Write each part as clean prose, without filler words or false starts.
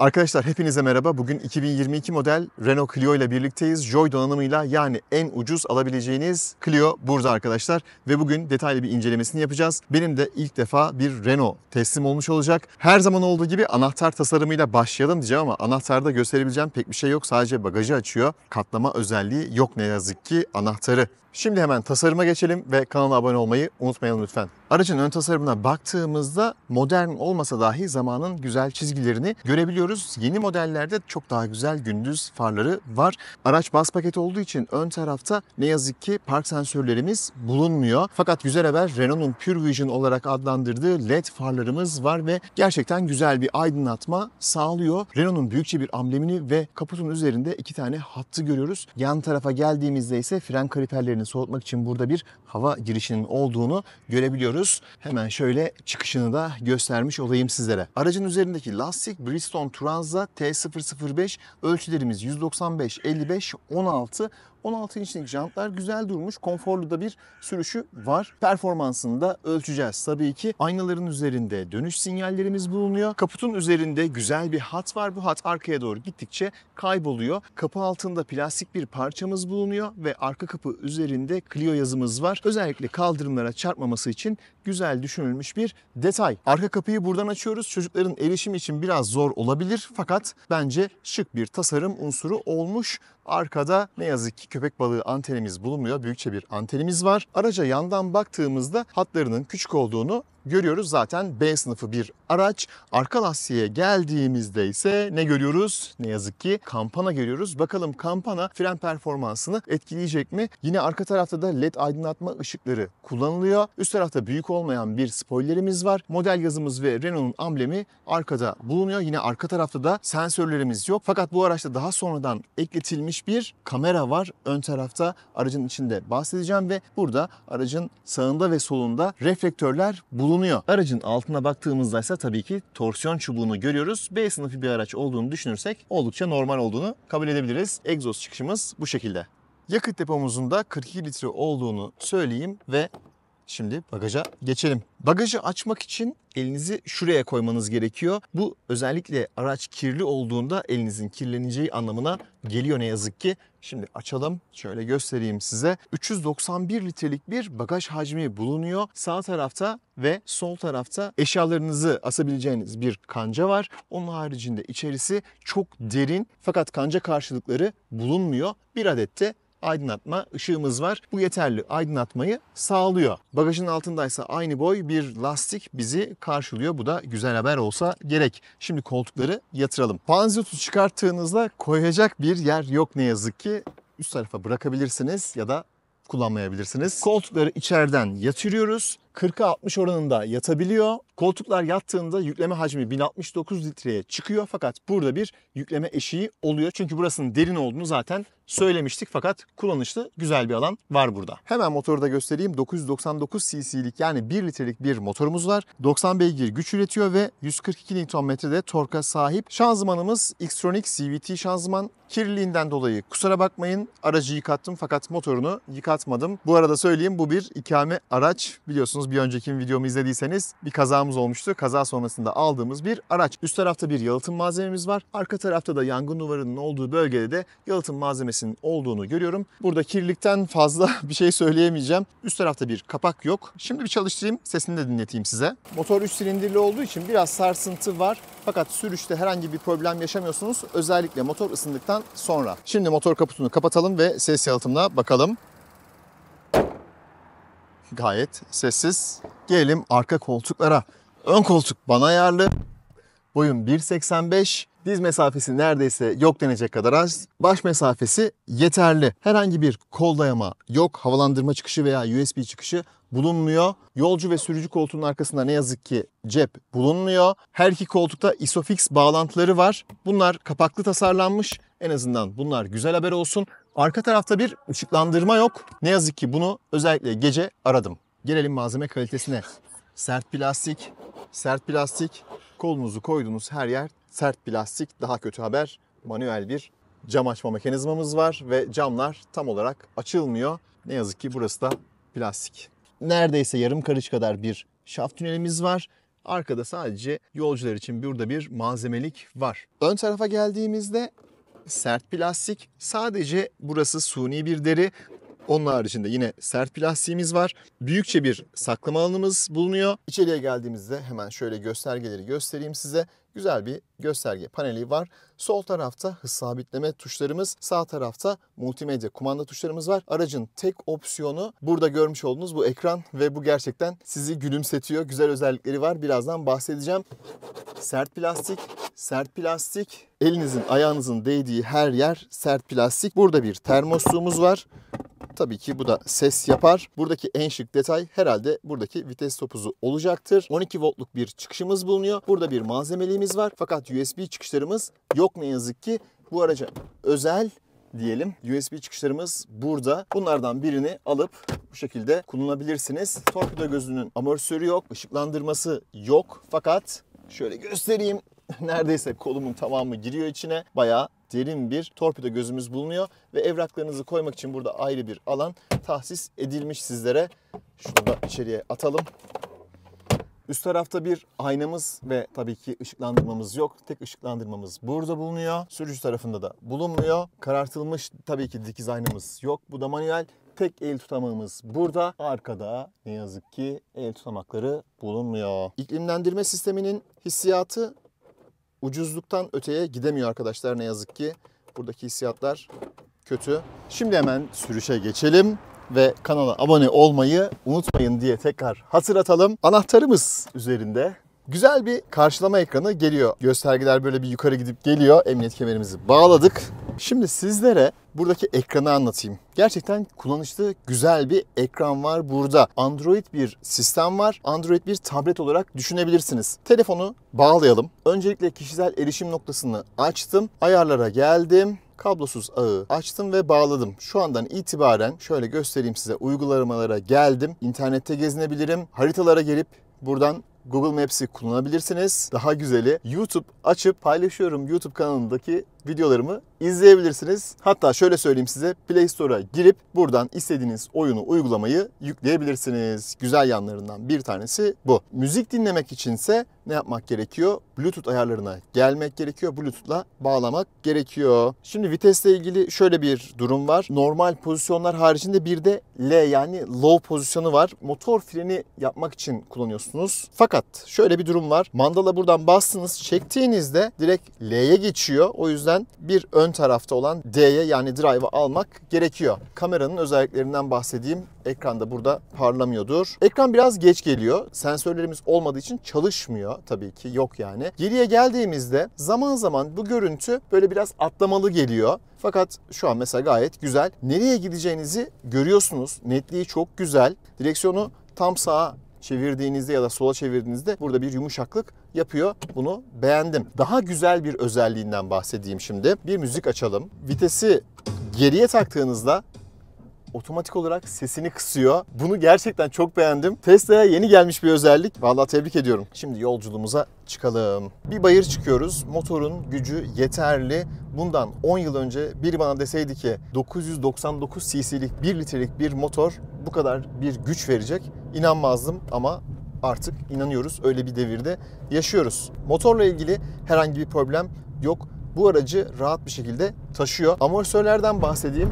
Arkadaşlar hepinize merhaba. Bugün 2022 model Renault Clio ile birlikteyiz. Joy donanımıyla yani en ucuz alabileceğiniz Clio burada arkadaşlar. Ve bugün detaylı bir incelemesini yapacağız. Benim de ilk defa bir Renault teslim olmuş olacak. Her zaman olduğu gibi anahtar tasarımıyla başlayalım diyeceğim ama anahtarda gösterebileceğim pek bir şey yok. Sadece bagajı açıyor. Katlama özelliği yok ne yazık ki anahtarı. Şimdi hemen tasarıma geçelim ve kanala abone olmayı unutmayalım lütfen. Aracın ön tasarımına baktığımızda modern olmasa dahi zamanın güzel çizgilerini görebiliyoruz. Yeni modellerde çok daha güzel gündüz farları var. Araç bas paket olduğu için ön tarafta ne yazık ki park sensörlerimiz bulunmuyor. Fakat güzel haber, Renault'un Pure Vision olarak adlandırdığı LED farlarımız var ve gerçekten güzel bir aydınlatma sağlıyor. Renault'un büyükçe bir amblemini ve kaputun üzerinde iki tane hattı görüyoruz. Yan tarafa geldiğimizde ise fren kaliperlerini soğutmak için burada bir hava girişinin olduğunu görebiliyoruz. Hemen şöyle çıkışını da göstermiş olayım sizlere. Aracın üzerindeki lastik Bridgestone Turanza T005, ölçülerimiz 195, 55, 16. 16 inçlik jantlar güzel durmuş, konforlu da bir sürüşü var. Performansını da ölçeceğiz tabii ki. Aynaların üzerinde dönüş sinyallerimiz bulunuyor. Kaputun üzerinde güzel bir hat var. Bu hat arkaya doğru gittikçe kayboluyor. Kapı altında plastik bir parçamız bulunuyor ve arka kapı üzerinde Clio yazımız var. Özellikle kaldırımlara çarpmaması için güzel düşünülmüş bir detay. Arka kapıyı buradan açıyoruz. Çocukların erişimi için biraz zor olabilir fakat bence şık bir tasarım unsuru olmuş. Arkada ne yazık ki köpek balığı antenimiz bulunmuyor. Büyükçe bir antenimiz var. Araca yandan baktığımızda hatlarının küçük olduğunu görüyoruz. Zaten B sınıfı bir araç. Arka lastiğe geldiğimizde ise ne görüyoruz? Ne yazık ki kampana görüyoruz. Bakalım kampana fren performansını etkileyecek mi? Yine arka tarafta da LED aydınlatma ışıkları kullanılıyor. Üst tarafta büyük olmayan bir spoilerimiz var. Model yazımız ve Renault'un amblemi arkada bulunuyor. Yine arka tarafta da sensörlerimiz yok. Fakat bu araçta daha sonradan ekletilmiş bir kamera var. Ön tarafta aracın içinde bahsedeceğim ve burada aracın sağında ve solunda reflektörler bulunuyor. Aracın altına baktığımızda ise tabii ki torsiyon çubuğunu görüyoruz. B sınıfı bir araç olduğunu düşünürsek oldukça normal olduğunu kabul edebiliriz. Egzoz çıkışımız bu şekilde. Yakıt depomuzun da 42 litre olduğunu söyleyeyim ve şimdi bagaja geçelim. Bagajı açmak için elinizi şuraya koymanız gerekiyor. Bu özellikle araç kirli olduğunda elinizin kirleneceği anlamına geliyor ne yazık ki. Şimdi açalım. Şöyle göstereyim size. 391 litrelik bir bagaj hacmi bulunuyor. Sağ tarafta ve sol tarafta eşyalarınızı asabileceğiniz bir kanca var. Onun haricinde içerisi çok derin fakat kanca karşılıkları bulunmuyor. Bir adet de aydınlatma ışığımız var. Bu yeterli aydınlatmayı sağlıyor. Bagajın altındaysa aynı boy bir lastik bizi karşılıyor. Bu da güzel haber olsa gerek. Şimdi koltukları yatıralım. Panziotu çıkarttığınızda koyacak bir yer yok ne yazık ki. Üst tarafa bırakabilirsiniz ya da kullanmayabilirsiniz. Koltukları içeriden yatırıyoruz. 40'a 60 oranında yatabiliyor. Koltuklar yattığında yükleme hacmi 1069 litreye çıkıyor fakat burada bir yükleme eşiği oluyor. Çünkü burasının derin olduğunu zaten söylemiştik fakat kullanışlı güzel bir alan var burada. Hemen motoru da göstereyim. 999 cc'lik yani 1 litrelik bir motorumuz var. 90 beygir güç üretiyor ve 142 Nm'de torka sahip. Şanzımanımız Xtronic CVT şanzıman. Kirliliğinden dolayı kusura bakmayın, aracı yıkattım fakat motorunu yıkatmadım. Bu arada söyleyeyim, bu bir ikame araç. Biliyorsunuz bir önceki videomu izlediyseniz bir kazamız olmuştu. Kaza sonrasında aldığımız bir araç. Üst tarafta bir yalıtım malzememiz var. Arka tarafta da yangın duvarının olduğu bölgede de yalıtım malzemesinin olduğunu görüyorum. Burada kirlilikten fazla bir şey söyleyemeyeceğim. Üst tarafta bir kapak yok. Şimdi bir çalıştırayım, sesini de dinleteyim size. Motor 3 silindirli olduğu için biraz sarsıntı var. Fakat sürüşte herhangi bir problem yaşamıyorsunuz. Özellikle motor ısındıktan sonra. Şimdi motor kaputunu kapatalım ve ses yalıtımına bakalım. Gayet sessiz. Gelelim arka koltuklara. Ön koltuk bana ayarlı. Boyum 1.85. Diz mesafesi neredeyse yok denecek kadar az. Baş mesafesi yeterli. Herhangi bir kol dayama yok. Havalandırma çıkışı veya USB çıkışı bulunmuyor. Yolcu ve sürücü koltuğunun arkasında ne yazık ki cep bulunmuyor. Her iki koltukta ISOFIX bağlantıları var. Bunlar kapaklı tasarlanmış. En azından bunlar güzel haber olsun. Arka tarafta bir ışıklandırma yok. Ne yazık ki bunu özellikle gece aradım. Gelelim malzeme kalitesine. Sert plastik, sert plastik. Kolunuzu koyduğunuz her yer sert plastik. Daha kötü haber, manuel bir cam açma mekanizmamız var ve camlar tam olarak açılmıyor. Ne yazık ki burası da plastik. Neredeyse yarım karış kadar bir şaft tünelimiz var. Arkada sadece yolcular için burada bir malzemelik var. Ön tarafa geldiğimizde sert plastik. Sadece burası suni bir deri. Onun haricinde yine sert plastiğimiz var. Büyükçe bir saklama alanımız bulunuyor. İçeriye geldiğimizde hemen şöyle göstergeleri göstereyim size. Güzel bir gösterge paneli var. Sol tarafta hız sabitleme tuşlarımız, sağ tarafta multimedya kumanda tuşlarımız var. Aracın tek opsiyonu burada görmüş olduğunuz bu ekran ve bu gerçekten sizi gülümsetiyor. Güzel özellikleri var. Birazdan bahsedeceğim. Sert plastik, sert plastik. Elinizin, ayağınızın değdiği her yer sert plastik. Burada bir termosluğumuz var. Tabii ki bu da ses yapar. Buradaki en şık detay herhalde buradaki vites topuzu olacaktır. 12 voltluk bir çıkışımız bulunuyor. Burada bir malzemeliğimiz var. Fakat USB çıkışlarımız yok ne yazık ki. Bu araca özel diyelim. USB çıkışlarımız burada. Bunlardan birini alıp bu şekilde kullanabilirsiniz. Torpido gözünün amortisörü yok, ışıklandırması yok. Fakat şöyle göstereyim. Neredeyse kolumun tamamı giriyor içine. Bayağı derin bir torpido gözümüz bulunuyor ve evraklarınızı koymak için burada ayrı bir alan tahsis edilmiş sizlere. Şunu da içeriye atalım. Üst tarafta bir aynamız ve tabii ki ışıklandırmamız yok. Tek ışıklandırmamız burada bulunuyor. Sürücü tarafında da bulunmuyor. Karartılmış tabii ki dikiz aynamız yok. Bu da manuel. Tek el tutamağımız burada. Arkada ne yazık ki el tutamakları bulunmuyor. İklimlendirme sisteminin hissiyatı ucuzluktan öteye gidemiyor arkadaşlar ne yazık ki. Buradaki hissiyatlar kötü. Şimdi hemen sürüşe geçelim ve kanala abone olmayı unutmayın diye tekrar hatırlatalım. Anahtarımız üzerinde. Güzel bir karşılama ekranı geliyor. Göstergeler böyle bir yukarı gidip geliyor. Emniyet kemerimizi bağladık. Şimdi sizlere buradaki ekranı anlatayım. Gerçekten kullanışlı, güzel bir ekran var burada. Android bir sistem var. Android bir tablet olarak düşünebilirsiniz. Telefonu bağlayalım. Öncelikle kişisel erişim noktasını açtım. Ayarlara geldim. Kablosuz ağı açtım ve bağladım. Şu andan itibaren şöyle göstereyim size. Uygulamalara geldim. İnternette gezinebilirim. Haritalara gelip buradan Google Maps'i kullanabilirsiniz. Daha güzeli YouTube açıp paylaşıyorum YouTube kanalındaki videolarımı izleyebilirsiniz. Hatta şöyle söyleyeyim size, Play Store'a girip buradan istediğiniz oyunu, uygulamayı yükleyebilirsiniz. Güzel yanlarından bir tanesi bu. Müzik dinlemek içinse ne yapmak gerekiyor? Bluetooth ayarlarına gelmek gerekiyor. Bluetooth'la bağlamak gerekiyor. Şimdi vitesle ilgili şöyle bir durum var. Normal pozisyonlar haricinde bir de L yani low pozisyonu var. Motor freni yapmak için kullanıyorsunuz. Fakat şöyle bir durum var. Mandala buradan bastınız, çektiğinizde direkt L'ye geçiyor. O yüzden bir ön tarafta olan D'ye yani drive'ı almak gerekiyor. Kameranın özelliklerinden bahsedeyim. Ekranda burada parlamıyordur. Ekran biraz geç geliyor. Sensörlerimiz olmadığı için çalışmıyor tabii ki. Yok yani. Geriye geldiğimizde zaman zaman bu görüntü böyle biraz atlamalı geliyor. Fakat şu an mesela gayet güzel. Nereye gideceğinizi görüyorsunuz. Netliği çok güzel. Direksiyonu tam sağa çevirdiğinizde ya da sola çevirdiğinizde burada bir yumuşaklık yapıyor. Bunu beğendim. Daha güzel bir özelliğinden bahsedeyim şimdi. Bir müzik açalım. Vitesi geriye taktığınızda otomatik olarak sesini kısıyor. Bunu gerçekten çok beğendim. Tesla'ya yeni gelmiş bir özellik. Vallahi tebrik ediyorum. Şimdi yolculuğumuza çıkalım. Bir bayır çıkıyoruz. Motorun gücü yeterli. Bundan 10 yıl önce biri bana deseydi ki 999 cc'lik 1 litrelik bir motor bu kadar bir güç verecek, İnanmazdım ama artık inanıyoruz. Öyle bir devirde yaşıyoruz. Motorla ilgili herhangi bir problem yok. Bu aracı rahat bir şekilde taşıyor. Amortisörlerden bahsedeyim.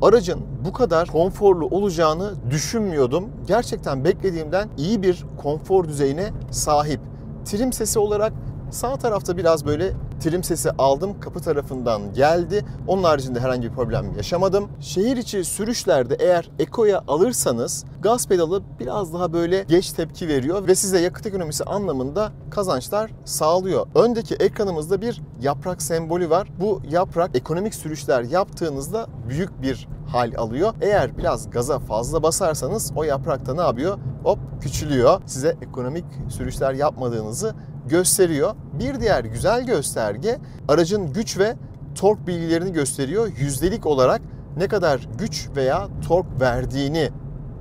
Aracın bu kadar konforlu olacağını düşünmüyordum. Gerçekten beklediğimden iyi bir konfor düzeyine sahip. Trim sesi olarak sağ tarafta biraz böyle trim sesi aldım. Kapı tarafından geldi. Onun haricinde herhangi bir problem yaşamadım. Şehir içi sürüşlerde eğer Eco'ya alırsanız gaz pedalı biraz daha böyle geç tepki veriyor ve size yakıt ekonomisi anlamında kazançlar sağlıyor. Öndeki ekranımızda bir yaprak sembolü var. Bu yaprak ekonomik sürüşler yaptığınızda büyük bir hal alıyor. Eğer biraz gaza fazla basarsanız o yaprak da ne yapıyor? Hop küçülüyor. Size ekonomik sürüşler yapmadığınızı gösteriyor. Bir diğer güzel gösterge aracın güç ve tork bilgilerini gösteriyor. Yüzdelik olarak ne kadar güç veya tork verdiğini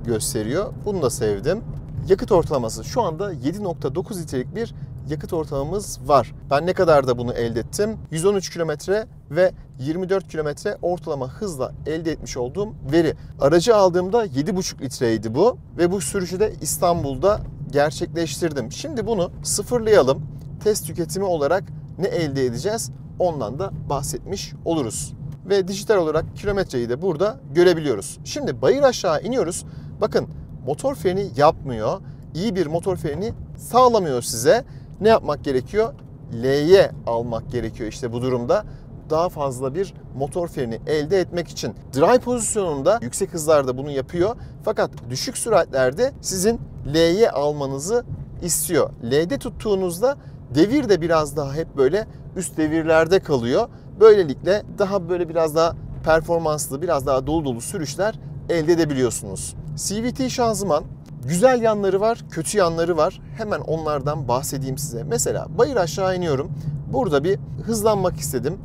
gösteriyor. Bunu da sevdim. Yakıt ortalaması şu anda 7.9 litrelik bir yakıt ortalamamız var. Ben ne kadar da bunu elde ettim? 113 kilometre ve 24 kilometre ortalama hızla elde etmiş olduğum veri. Aracı aldığımda 7.5 litreydi bu ve bu sürüşü de İstanbul'da gerçekleştirdim. Şimdi bunu sıfırlayalım. Test tüketimi olarak ne elde edeceğiz? Ondan da bahsetmiş oluruz. Ve dijital olarak kilometreyi de burada görebiliyoruz. Şimdi bayır aşağı iniyoruz. Bakın motor freni yapmıyor. İyi bir motor freni sağlamıyor size. Ne yapmak gerekiyor? L'ye almak gerekiyor işte bu durumda. Daha fazla bir motor freni elde etmek için. Drive pozisyonunda yüksek hızlarda bunu yapıyor. Fakat düşük süratlerde sizin L'ye almanızı istiyor. L'de tuttuğunuzda devir de biraz daha hep böyle üst devirlerde kalıyor. Böylelikle daha böyle biraz daha performanslı, biraz daha dolu dolu sürüşler elde edebiliyorsunuz. CVT şanzıman güzel yanları var, kötü yanları var. Hemen onlardan bahsedeyim size. Mesela bayır aşağı iniyorum. Burada bir hızlanmak istedim.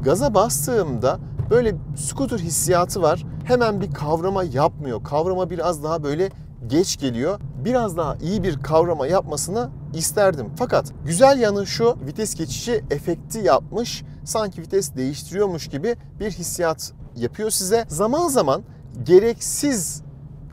Gaza bastığımda böyle scooter hissiyatı var. Hemen bir kavrama yapmıyor. Kavrama biraz daha böyle geç geliyor. Biraz daha iyi bir kavrama yapmasını isterdim. Fakat güzel yanı şu, vites geçişi efekti yapmış. Sanki vites değiştiriyormuş gibi bir hissiyat yapıyor size. Zaman zaman gereksiz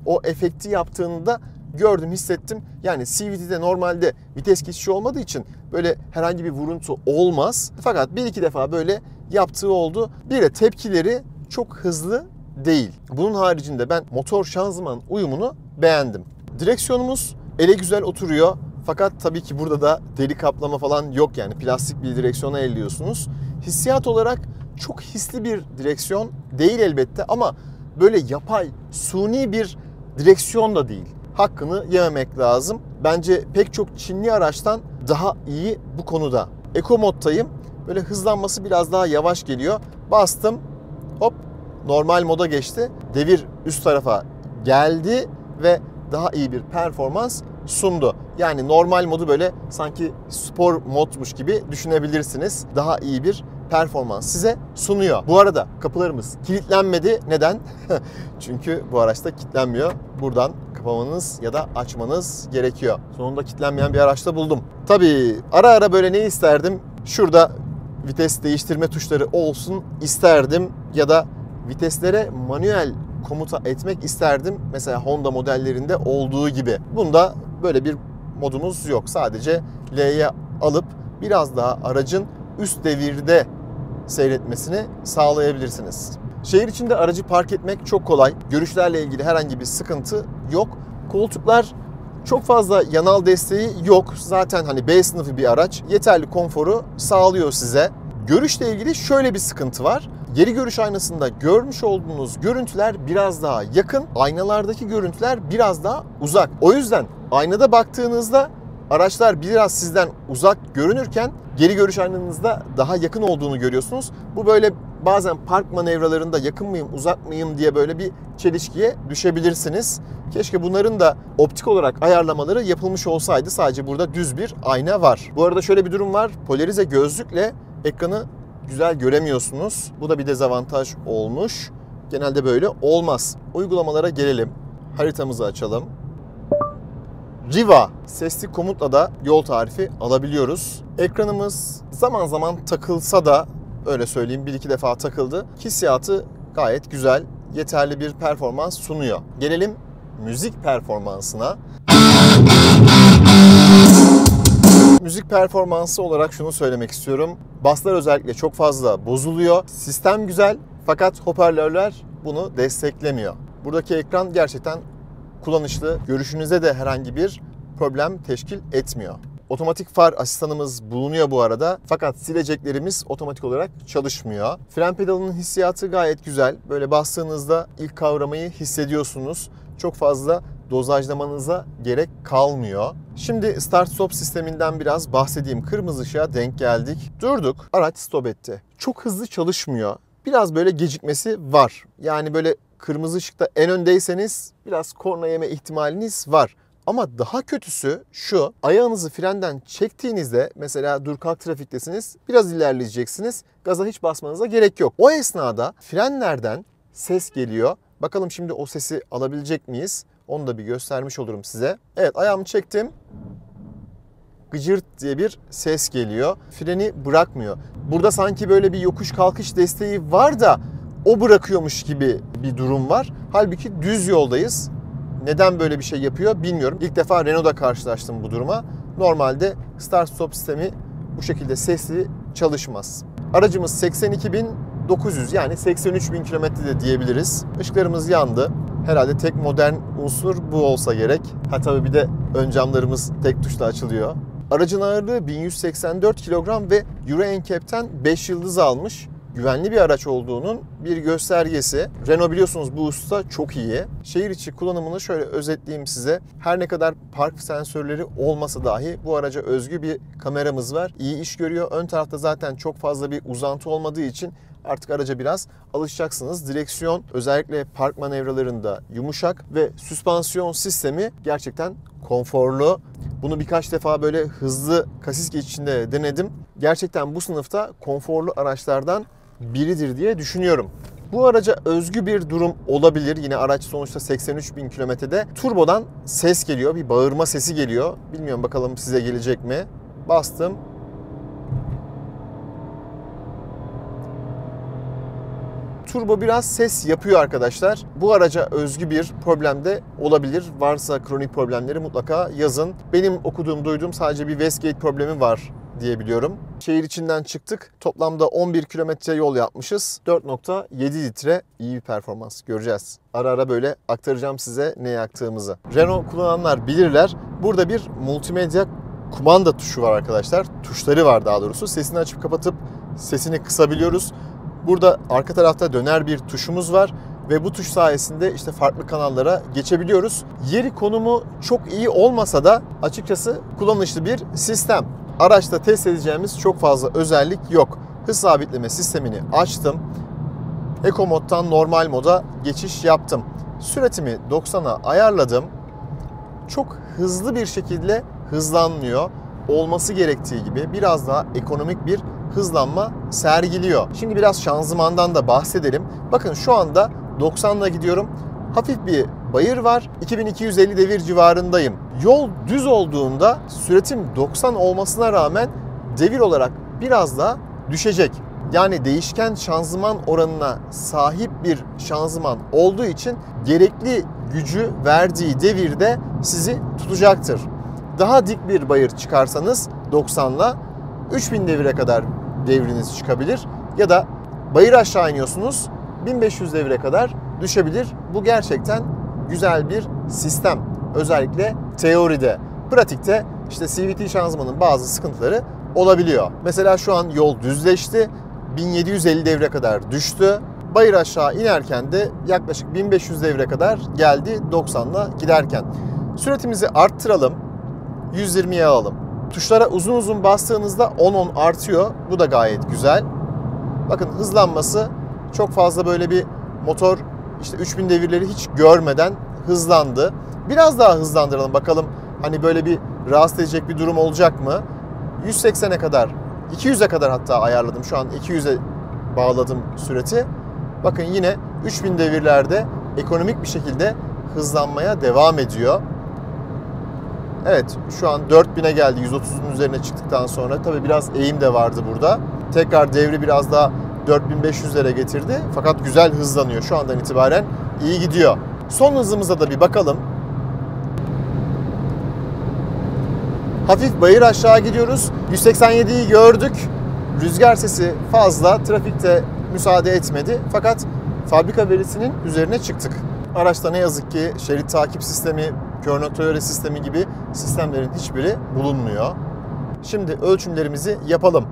o efekti yaptığını da gördüm, hissettim. Yani CVT'de normalde vites geçişi olmadığı için böyle herhangi bir vuruntu olmaz. Fakat bir iki defa böyle yaptığı oldu. Bir de tepkileri çok hızlı değil. Bunun haricinde ben motor şanzıman uyumunu beğendim. Direksiyonumuz ele güzel oturuyor. Fakat tabii ki burada da deri kaplama falan yok, yani plastik bir direksiyona elliyorsunuz. Hissiyat olarak çok hisli bir direksiyon değil elbette ama böyle yapay, suni bir direksiyon da değil. Hakkını yememek lazım. Bence pek çok Çinli araçtan daha iyi bu konuda. Eco moddayım. Böyle hızlanması biraz daha yavaş geliyor. Bastım. Hop, normal moda geçti. Devir üst tarafa geldi ve daha iyi bir performans sundu. Yani normal modu böyle sanki spor modmuş gibi düşünebilirsiniz. Daha iyi bir performans size sunuyor. Bu arada kapılarımız kilitlenmedi. Neden? Çünkü bu araçta kilitlenmiyor. Buradan kapamanız ya da açmanız gerekiyor. Sonunda kilitlenmeyen bir araçta buldum. Tabii ara ara böyle ne isterdim? Şurada vites değiştirme tuşları olsun isterdim ya da viteslere manuel komuta etmek isterdim. Mesela Honda modellerinde olduğu gibi. Bunda böyle bir modumuz yok. Sadece L'ye alıp biraz daha aracın üst devirde seyretmesini sağlayabilirsiniz. Şehir içinde aracı park etmek çok kolay. Görüşlerle ilgili herhangi bir sıkıntı yok. Koltuklar çok fazla yanal desteği yok. Zaten hani B sınıfı bir araç. Yeterli konforu sağlıyor size. Görüşle ilgili şöyle bir sıkıntı var. Geri görüş aynasında görmüş olduğunuz görüntüler biraz daha yakın. Aynalardaki görüntüler biraz daha uzak. O yüzden aynada baktığınızda araçlar biraz sizden uzak görünürken geri görüş aynanızda daha yakın olduğunu görüyorsunuz. Bu böyle bazen park manevralarında yakın mıyım, uzak mıyım diye böyle bir çelişkiye düşebilirsiniz. Keşke bunların da optik olarak ayarlamaları yapılmış olsaydı. Sadece burada düz bir ayna var. Bu arada şöyle bir durum var. Polarize gözlükle ekranı güzel göremiyorsunuz. Bu da bir dezavantaj olmuş. Genelde böyle olmaz. Uygulamalara gelelim. Haritamızı açalım. Riva sesli komutla da yol tarifi alabiliyoruz. Ekranımız zaman zaman takılsa da, öyle söyleyeyim, bir iki defa takıldı. Hissiyatı gayet güzel, yeterli bir performans sunuyor. Gelelim müzik performansına. Müzik performansı olarak şunu söylemek istiyorum. Baslar özellikle çok fazla bozuluyor. Sistem güzel fakat hoparlörler bunu desteklemiyor. Buradaki ekran gerçekten kullanışlı. Görüşünüze de herhangi bir problem teşkil etmiyor. Otomatik far asistanımız bulunuyor bu arada. Fakat sileceklerimiz otomatik olarak çalışmıyor. Fren pedalının hissiyatı gayet güzel. Böyle bastığınızda ilk kavramayı hissediyorsunuz. Çok fazla dozajlamanıza gerek kalmıyor. Şimdi start stop sisteminden biraz bahsedeyim. Kırmızı ışığa denk geldik. Durduk. Araç stop etti. Çok hızlı çalışmıyor. Biraz böyle gecikmesi var. Yani böyle kırmızı ışıkta en öndeyseniz biraz korna yeme ihtimaliniz var. Ama daha kötüsü şu: ayağınızı frenden çektiğinizde, mesela dur kalk trafiktesiniz, biraz ilerleyeceksiniz. Gaza hiç basmanıza gerek yok. O esnada frenlerden ses geliyor. Bakalım şimdi o sesi alabilecek miyiz? Onu da bir göstermiş olurum size. Evet, ayağımı çektim. Gıcırt diye bir ses geliyor. Freni bırakmıyor. Burada sanki böyle bir yokuş kalkış desteği var da o bırakıyormuş gibi bir durum var. Halbuki düz yoldayız. neden böyle bir şey yapıyor bilmiyorum. İlk defa Renault'da karşılaştım bu duruma. Normalde start stop sistemi bu şekilde sesli çalışmaz. Aracımız 82.900 yani 83.000 kilometre de diyebiliriz. Işıklarımız yandı. Herhalde tek modern unsur bu olsa gerek. Ha tabii bir de ön camlarımız tek tuşla açılıyor. Aracın ağırlığı 1184 kilogram ve Euro NCAP'ten 5 yıldız almış. Güvenli bir araç olduğunun bir göstergesi. Renault biliyorsunuz bu hususta çok iyi. Şehir içi kullanımını şöyle özetleyeyim size. Her ne kadar park sensörleri olmasa dahi bu araca özgü bir kameramız var. İyi iş görüyor. Ön tarafta zaten çok fazla bir uzantı olmadığı için artık araca biraz alışacaksınız. Direksiyon özellikle park manevralarında yumuşak ve süspansiyon sistemi gerçekten konforlu. Bunu birkaç defa böyle hızlı kasis geçişinde denedim. Gerçekten bu sınıfta konforlu araçlardan biridir diye düşünüyorum. Bu araca özgü bir durum olabilir. Yine araç sonuçta 83.000 kilometrede. Turbodan ses geliyor, bir bağırma sesi geliyor. Bilmiyorum bakalım size gelecek mi? Bastım. Turbo biraz ses yapıyor arkadaşlar. Bu araca özgü bir problem de olabilir. Varsa kronik problemleri mutlaka yazın. Benim okuduğum, duyduğum sadece bir Westgate problemi var diye biliyorum. Şehir içinden çıktık. Toplamda 11 kilometre yol yapmışız. 4.7 litre iyi bir performans göreceğiz. Ara ara böyle aktaracağım size ne yaktığımızı. Renault kullananlar bilirler. Burada bir multimedya kumanda tuşu var arkadaşlar. Tuşları var daha doğrusu. Sesini açıp kapatıp sesini kısabiliyoruz. Burada arka tarafta döner bir tuşumuz var ve bu tuş sayesinde işte farklı kanallara geçebiliyoruz. Yeri konumu çok iyi olmasa da açıkçası kullanışlı bir sistem. Araçta test edeceğimiz çok fazla özellik yok. Hız sabitleme sistemini açtım. Eco moddan normal moda geçiş yaptım. Süratimi 90'a ayarladım. Çok hızlı bir şekilde hızlanmıyor. Olması gerektiği gibi biraz daha ekonomik bir hızlanma sergiliyor. Şimdi biraz şanzımandan da bahsedelim. Bakın şu anda 90'la gidiyorum. Hafif bir bayır var. 2250 devir civarındayım. Yol düz olduğunda süratim 90 olmasına rağmen devir olarak biraz daha düşecek. Yani değişken şanzıman oranına sahip bir şanzıman olduğu için gerekli gücü verdiği devirde sizi tutacaktır. Daha dik bir bayır çıkarsanız 90'la 3000 devire kadar devriniz çıkabilir. Ya da bayır aşağı iniyorsunuz 1500 devire kadar düşebilir. Bu gerçekten güzel bir sistem. Özellikle teoride. Pratikte işte CVT şanzımanın bazı sıkıntıları olabiliyor. Mesela şu an yol düzleşti. 1750 devre kadar düştü. Bayır aşağı inerken de yaklaşık 1500 devre kadar geldi 90'la giderken. Süratimizi arttıralım. 120'ye alalım. Tuşlara uzun uzun bastığınızda 10-10 artıyor. Bu da gayet güzel. Bakın hızlanması çok fazla böyle bir motor işte 3000 devirleri hiç görmeden hızlandı. Biraz daha hızlandıralım bakalım hani böyle bir rahatsız edecek bir durum olacak mı? 180'e kadar, 200'e kadar hatta ayarladım. Şu an 200'e bağladım sürati. Bakın yine 3000 devirlerde ekonomik bir şekilde hızlanmaya devam ediyor. Evet şu an 4000'e geldi 130'un üzerine çıktıktan sonra. Tabi biraz eğim de vardı burada. Tekrar devri biraz daha 4500'lere getirdi. Fakat güzel hızlanıyor. Şu andan itibaren iyi gidiyor. Son hızımıza da bir bakalım. Hafif bayır aşağı gidiyoruz. 187'yi gördük. Rüzgar sesi fazla. Trafikte müsaade etmedi. Fakat fabrika verisinin üzerine çıktık. Araçta ne yazık ki şerit takip sistemi, kör nokta öre sistemi gibi sistemlerin hiçbiri bulunmuyor. Şimdi ölçümlerimizi yapalım.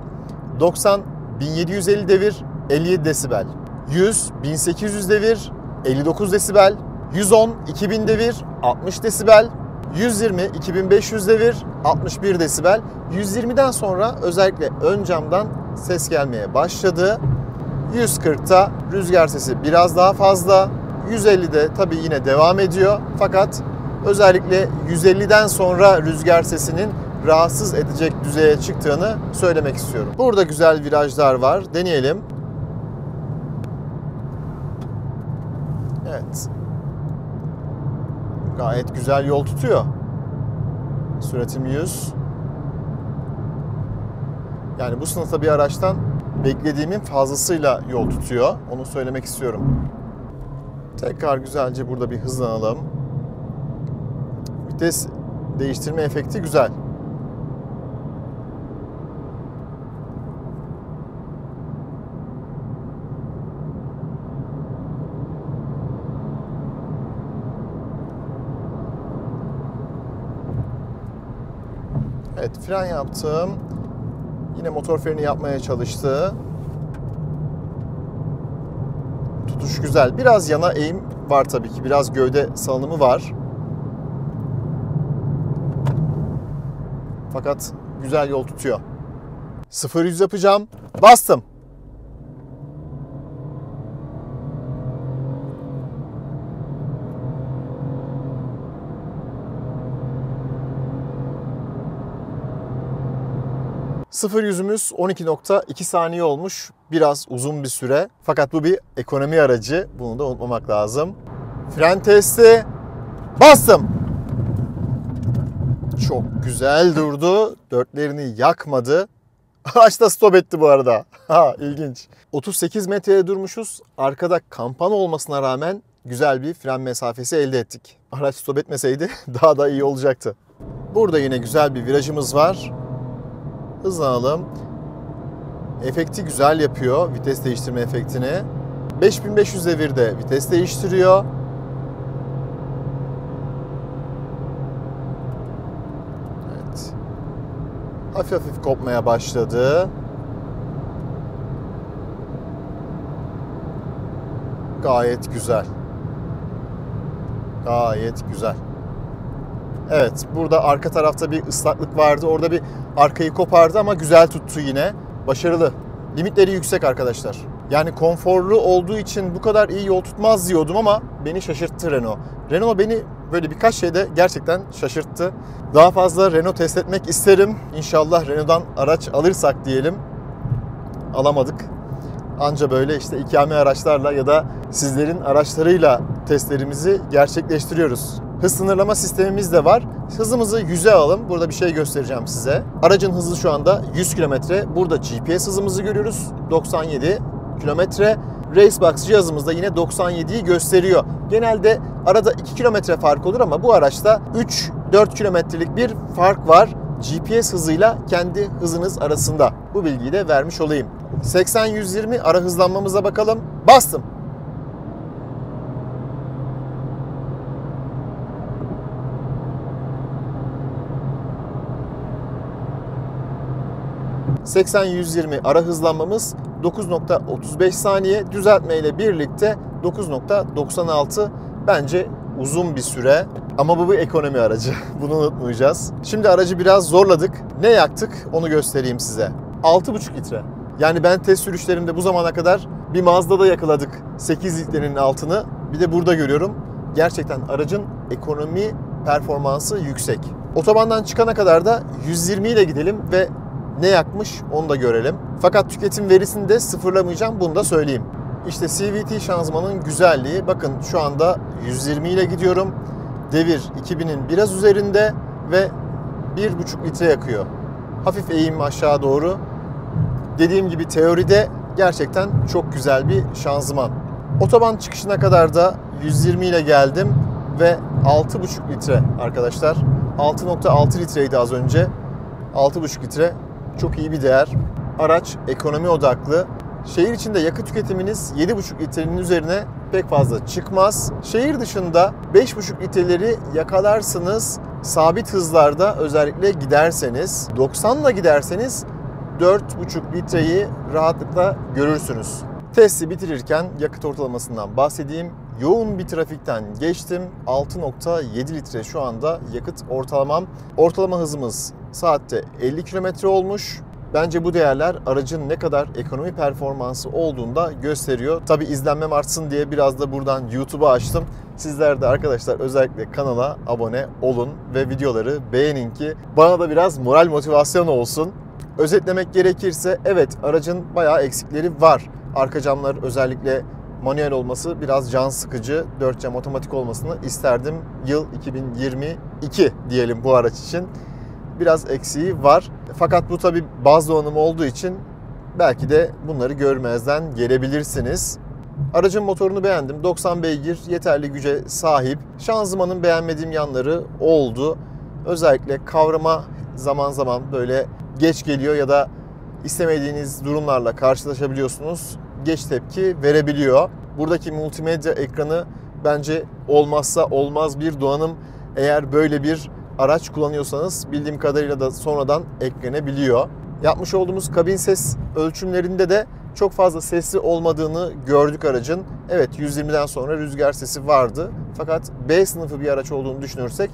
90 1750 devir 57 desibel. 100 1800 devir 59 desibel. 110 2000 devir 60 desibel. 120 2500 devir 61 desibel. 120'den sonra özellikle ön camdan ses gelmeye başladı. 140'ta rüzgar sesi biraz daha fazla. 150'de tabii yine devam ediyor. Fakat özellikle 150'den sonra rüzgar sesinin rahatsız edecek düzeye çıktığını söylemek istiyorum. Burada güzel virajlar var. Deneyelim. Evet. Gayet güzel yol tutuyor. Süratim 100. Yani bu sınıfta bir araçtan beklediğimin fazlasıyla yol tutuyor. Onu söylemek istiyorum. Tekrar güzelce burada bir hızlanalım. Vites değiştirme efekti güzel. Evet, fren yaptım. Yine motor freni yapmaya çalıştı. Tutuş güzel. Biraz yana eğim var tabii ki. Biraz gövde salınımı var. Fakat güzel yol tutuyor. 0-100 yapacağım. Bastım. Sıfır yüzümüz 12.2 saniye olmuş. Biraz uzun bir süre. Fakat bu bir ekonomi aracı. Bunu da unutmamak lazım. Fren testi. Bastım. Çok güzel durdu. Dörtlerini yakmadı. Araç da stop etti bu arada. Ha, ilginç. 38 metrede durmuşuz. Arkada kampana olmasına rağmen güzel bir fren mesafesi elde ettik. Araç stop etmeseydi daha da iyi olacaktı. Burada yine güzel bir virajımız var. Hızlanalım. Efekti güzel yapıyor. Vites değiştirme efektini. 5500 devirde vites değiştiriyor. Evet. Hafif hafif kopmaya başladı. Gayet güzel. Gayet güzel. Evet, burada arka tarafta bir ıslaklık vardı. Orada bir arkayı kopardı ama güzel tuttu yine. Başarılı. Limitleri yüksek arkadaşlar. Yani konforlu olduğu için bu kadar iyi yol tutmaz diyordum ama beni şaşırttı Renault. Renault beni böyle birkaç şeyde gerçekten şaşırttı. Daha fazla Renault test etmek isterim. İnşallah Renault'dan araç alırsak diyelim. Alamadık. Anca böyle işte ikame araçlarla ya da sizlerin araçlarıyla testlerimizi gerçekleştiriyoruz. Hız sınırlama sistemimiz de var. Hızımızı 100'e alalım. Burada bir şey göstereceğim size. Aracın hızı şu anda 100 km. Burada GPS hızımızı görüyoruz. 97 km. Racebox cihazımızda yine 97'yi gösteriyor. Genelde arada 2 km fark olur ama bu araçta 3-4 kilometrelik bir fark var. GPS hızıyla kendi hızınız arasında. Bu bilgiyi de vermiş olayım. 80-120 ara hızlanmamıza bakalım. Bastım. ...80-120 ara hızlanmamız 9.35 saniye, düzeltme ile birlikte 9.96, bence uzun bir süre ama bu bir ekonomi aracı. Bunu unutmayacağız. Şimdi aracı biraz zorladık. Ne yaktık onu göstereyim size. 6,5 litre. Yani ben test sürüşlerimde bu zamana kadar bir Mazda'da yakaladık 8 litrenin altını. Bir de burada görüyorum. Gerçekten aracın ekonomi performansı yüksek. Otobandan çıkana kadar da 120 ile gidelim ve ne yakmış onu da görelim. Fakat tüketim verisini de sıfırlamayacağım, bunu da söyleyeyim. İşte CVT şanzımanın güzelliği. Bakın şu anda 120 ile gidiyorum. Devir 2000'in biraz üzerinde ve 1,5 litre yakıyor. Hafif eğim aşağı doğru. Dediğim gibi teoride gerçekten çok güzel bir şanzıman. Otoban çıkışına kadar da 120 ile geldim ve 6,5 litre arkadaşlar. 6,6 litreydi az önce. 6,5 litre çok iyi bir değer. Araç ekonomi odaklı. Şehir içinde yakıt tüketiminiz 7,5 litrenin üzerine pek fazla çıkmaz. Şehir dışında 5,5 litreleri yakalarsınız. Sabit hızlarda özellikle giderseniz, 90 ile giderseniz 4,5 litreyi rahatlıkla görürsünüz. Testi bitirirken yakıt ortalamasından bahsedeyim. Yoğun bir trafikten geçtim. 6,7 litre şu anda yakıt ortalamam. Ortalama hızımız saatte 50 km olmuş. Bence bu değerler aracın ne kadar ekonomi performansı olduğunu da gösteriyor. Tabii izlenmem artsın diye biraz da buradan YouTube'u açtım. Sizler de arkadaşlar özellikle kanala abone olun ve videoları beğenin ki bana da biraz moral motivasyon olsun. Özetlemek gerekirse evet, aracın bayağı eksikleri var. Arka camlar özellikle manuel olması biraz can sıkıcı. 4 cam otomatik olmasını isterdim. Yıl 2022 diyelim bu araç için. Biraz eksiği var. Fakat bu tabi baz donanımı olduğu için belki de bunları görmezden gelebilirsiniz. Aracın motorunu beğendim. 90 beygir yeterli güce sahip. Şanzımanın beğenmediğim yanları oldu. Özellikle kavrama zaman zaman böyle geç geliyor ya da istemediğiniz durumlarla karşılaşabiliyorsunuz. Geç tepki verebiliyor. Buradaki multimedya ekranı bence olmazsa olmaz bir donanım. Eğer böyle bir araç kullanıyorsanız bildiğim kadarıyla da sonradan eklenebiliyor. Yapmış olduğumuz kabin ses ölçümlerinde de çok fazla sesli olmadığını gördük aracın. Evet, 120'den sonra rüzgar sesi vardı. Fakat B sınıfı bir araç olduğunu düşünürsek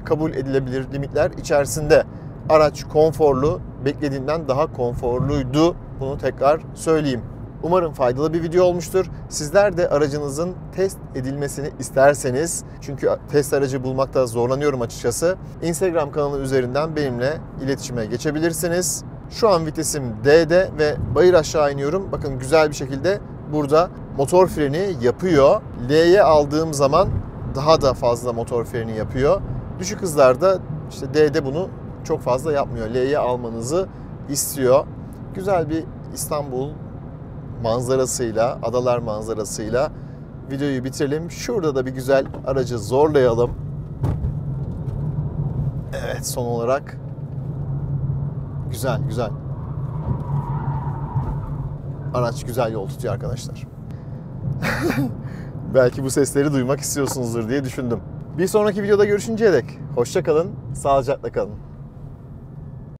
kabul edilebilir limitler içerisinde. Araç konforlu, beklediğimden daha konforluydu. Bunu tekrar söyleyeyim. Umarım faydalı bir video olmuştur. Sizler de aracınızın test edilmesini isterseniz, çünkü test aracı bulmakta zorlanıyorum açıkçası, Instagram kanalı üzerinden benimle iletişime geçebilirsiniz. Şu an vitesim D'de ve bayır aşağı iniyorum. Bakın güzel bir şekilde burada motor freni yapıyor. L'ye aldığım zaman daha da fazla motor freni yapıyor. Düşük hızlarda işte D'de bunu çok fazla yapmıyor. L'ye almanızı istiyor. Güzel bir İstanbul manzarasıyla, adalar manzarasıyla videoyu bitirelim. Şurada da bir güzel aracı zorlayalım. Evet, son olarak güzel. Araç güzel yol tutuyor arkadaşlar. Belki bu sesleri duymak istiyorsunuzdur diye düşündüm. Bir sonraki videoda görüşünceye dek hoşça kalın, sağlıcakla kalın.